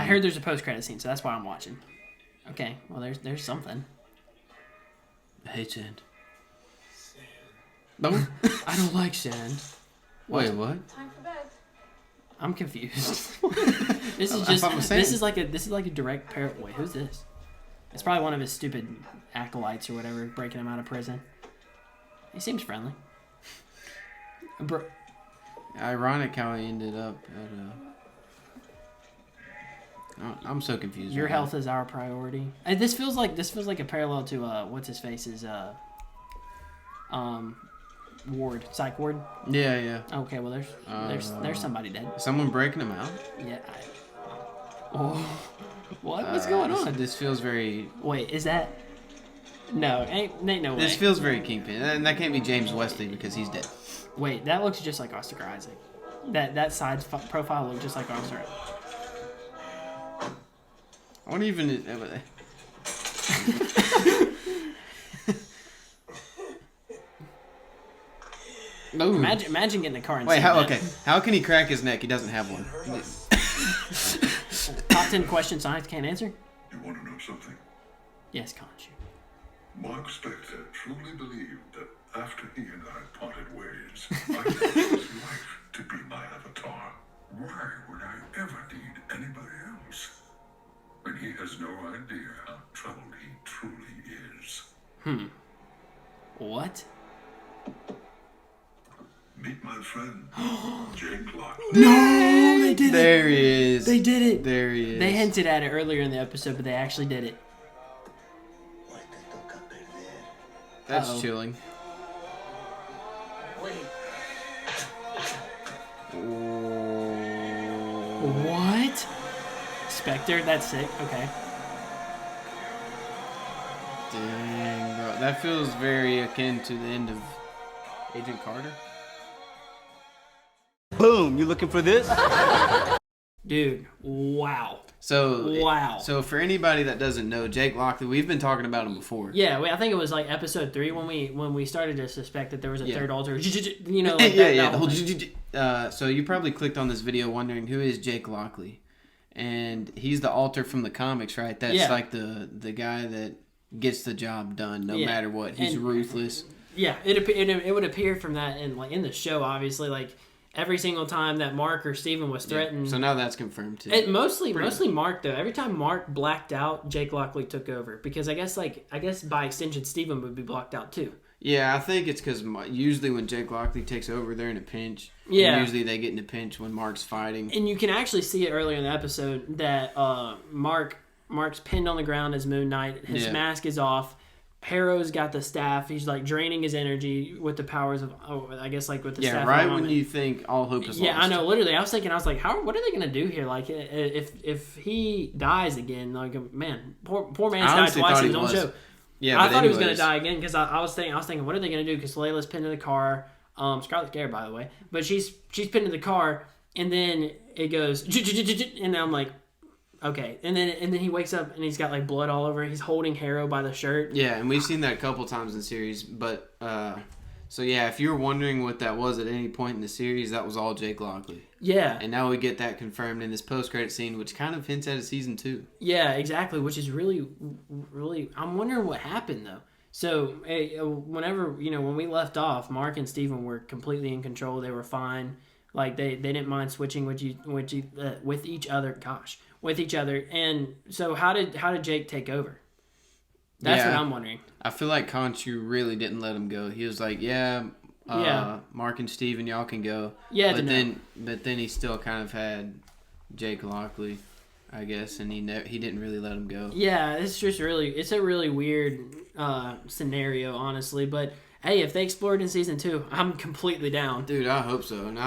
heard there's a post-credit scene, so that's why I'm watching. Okay, well, there's something. I hate sand. No, I don't like sand. Wait, what? Time for bed. I'm confused. This is like a direct parrot. Wait, who's this? It's probably one of his stupid acolytes or whatever breaking him out of prison. He seems friendly. Ironic how he ended up at I'm so confused. Your health is our priority. And this feels like a parallel to what's his face's ward, psych ward. Yeah. Okay, well there's somebody dead. Someone breaking him out? Yeah. What? What's going on? This feels very. Wait, is that? No, ain't no way. This feels very Kingpin, and that can't be James Wesley because he's dead. Wait, that looks just like Oscar Isaac. That side profile looks just like Oscar. I wonder even. No. Imagine getting a car and wait, how can he crack his neck? He doesn't have one. Top 10 questions science can't answer? You want to know something? Yes, Conchu. Mark Spector truly believed that after he and I parted ways, I chose his life to be my avatar. Why would I ever need anybody else? When he has no idea how troubled he truly is. What? Meet my friend, Jake Lockley. No, they did it. There he is. They did it. There he is. They hinted at it earlier in the episode, but they actually did it. That's chilling. What? Spectre? That's sick. Okay. Dang, bro. That feels very akin to the end of Agent Carter. Boom, you looking for this? Dude, wow. So for anybody that doesn't know, Jake Lockley, we've been talking about him before. Yeah, I think it was like episode 3 when we started to suspect that there was a third alter. You know, the whole. So you probably clicked on this video wondering who is Jake Lockley, and he's the alter from the comics, right? That's like the guy that gets the job done no matter what. He's ruthless. Yeah, it would appear from that in the show, obviously, like. Every single time that Mark or Steven was threatened. Yeah, so now that's confirmed too. Mostly Mark though. Every time Mark blacked out, Jake Lockley took over because I guess by extension Steven would be blocked out too. Yeah, I think it's because usually when Jake Lockley takes over, they're in a pinch. Yeah. And usually they get in a pinch when Mark's fighting. And you can actually see it earlier in the episode that Mark's pinned on the ground as Moon Knight. His mask is off. Harrow's got the staff. He's like draining his energy with the powers of, with the staff. Yeah, right when you think all hope is lost. Yeah, I know. Literally, I was like, what are they gonna do here? Like, if he dies again, like, man, poor man's died twice in his own show. Yeah, I thought he was gonna die again because I was thinking, what are they gonna do? Because Layla's pinned to the car. Scarlet Scarab, by the way, but she's pinned to the car, and then it goes, and I'm like. Okay, and then he wakes up and he's got like blood all over. He's holding Harrow by the shirt. Yeah, and we've seen that a couple times in the series. But so yeah, if you were wondering what that was at any point in the series, that was all Jake Lockley. Yeah, and now we get that confirmed in this post-credit scene, which kind of hints at a season 2. Yeah, exactly. Which is really, I'm wondering what happened though. So whenever when we left off, Mark and Steven were completely in control. They were fine. Like they didn't mind switching with each other. With each other. And so how did Jake take over? That's what I'm wondering. I feel like Khonshu really didn't let him go. He was like, Mark and Steven, y'all can go. Yeah, but then he still kind of had Jake Lockley, I guess, and he didn't really let him go. Yeah, it's a really weird scenario, honestly. But hey, if they explored in season 2, I'm completely down. Dude, I hope so, and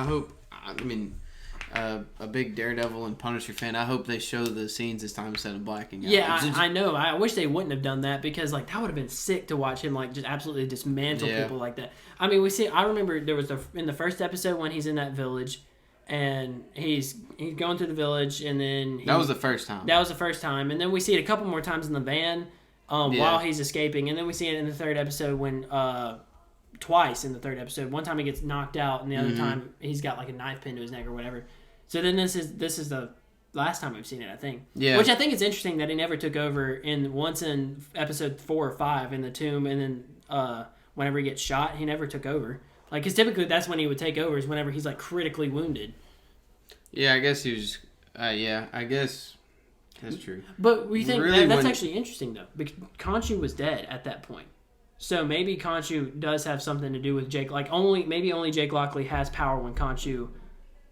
a big Daredevil and Punisher fan. I hope they show the scenes this time instead of blacking out. Yeah, I know. I wish they wouldn't have done that because like that would have been sick to watch him like just absolutely dismantle people like that. I mean, I remember there was in the first episode when he's in that village, and he's going through the village, and then that was the first time. That was the first time, and then we see it a couple more times in the van while he's escaping, and then we see it in the third episode when. Twice in the third episode. One time he gets knocked out, and the other time he's got like a knife pinned to his neck or whatever. So then this is the last time we've seen it, I think. Yeah. Which I think it's interesting that he never took over once in episode 4 or 5 in the tomb, and then whenever he gets shot, he never took over. Like, because typically that's when he would take over, is whenever he's like critically wounded. Yeah, I guess he was. Yeah, I guess that's true. But we think Really, that's actually interesting though, because Khonshu was dead at that point. So maybe Khonshu does have something to do with Jake. Like maybe only Jake Lockley has power when Khonshu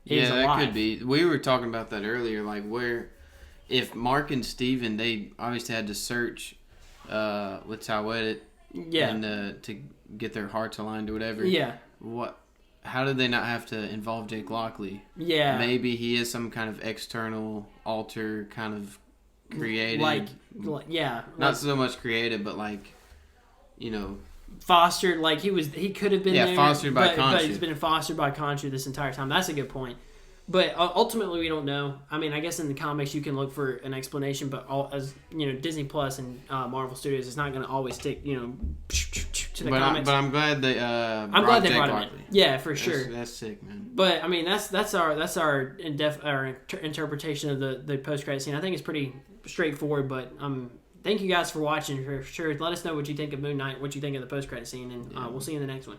is alive. Yeah, that could be. We were talking about that earlier. Like if Mark and Steven, they obviously had to search with Tawedit, and to get their hearts aligned or whatever. Yeah. How did they not have to involve Jake Lockley? Yeah. Maybe he is some kind of external alter, kind of created. Not so much created, but like, fostered. Like he could have been there. Fostered by Khonshu. But he's been fostered by Khonshu this entire time. That's a good point. But ultimately, we don't know. I mean, I guess in the comics you can look for an explanation, but as Disney Plus and Marvel Studios is not going to always stick, to the comics. But I'm glad they. I'm glad they brought him in. Yeah, for sure. That's sick, man. But I mean, that's our interpretation of the post credit scene. I think it's pretty straightforward. But thank you guys for watching. For sure, let us know what you think of Moon Knight, what you think of the post credit scene, and we'll see you in the next one.